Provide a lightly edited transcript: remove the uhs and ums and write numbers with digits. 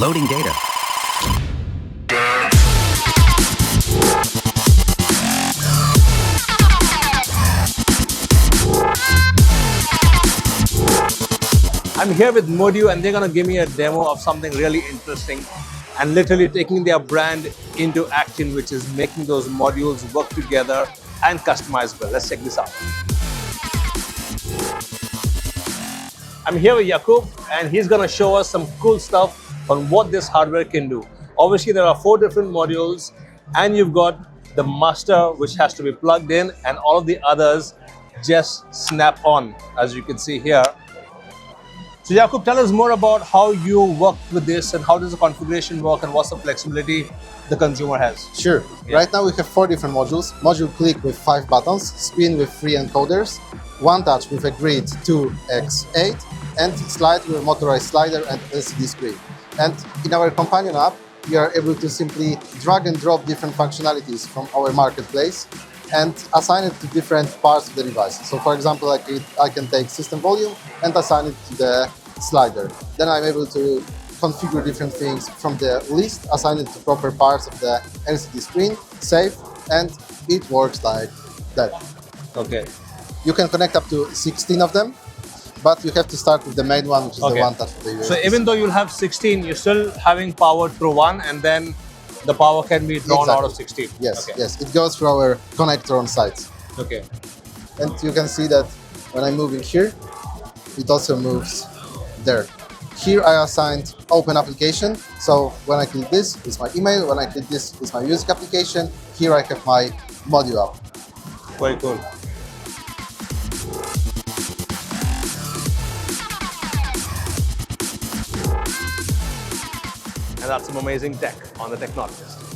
Loading data. I'm here with Modue and they're going to give me a demo of something really interesting and literally taking their brand into action, which is making those modules work together and customizable. Let's check this out. I'm here with Yakub and he's going to show us some cool stuff on what this hardware can do. Obviously, there are 4 different modules and you've got the master, which has to be plugged in, and all of the others just snap on, as you can see here. So Yakub, tell us more about how you work with this and how does the configuration work and what's the flexibility the consumer has. Sure. Yeah. Right now we have 4 different modules. Module click with 5 buttons, spin with 3 encoders, one touch with a grid 2x8, and slide with motorized slider and LCD screen. And in our companion app, we are able to simply drag and drop different functionalities from our marketplace and assign it to different parts of the device. So for example, I can take system volume and assign it to the slider. Then I'm able to configure different things from the list, assign it to proper parts of the LCD screen, save, and it works like that. Okay. You can connect up to 16 of them, but you have to start with the main one, which is the one touch of the USB. So even though you'll have 16, you're still having power through one, and then the power can be drawn out of 16. Yes, okay. yes. It goes through our connector on site. Okay. And you can see that when I move in here, it also moves there. Here I assigned open application. So when I click this, it's my email. When I click this, it's my music application. Here I have my Modue app. Very cool. And that's some amazing tech on the Technologist.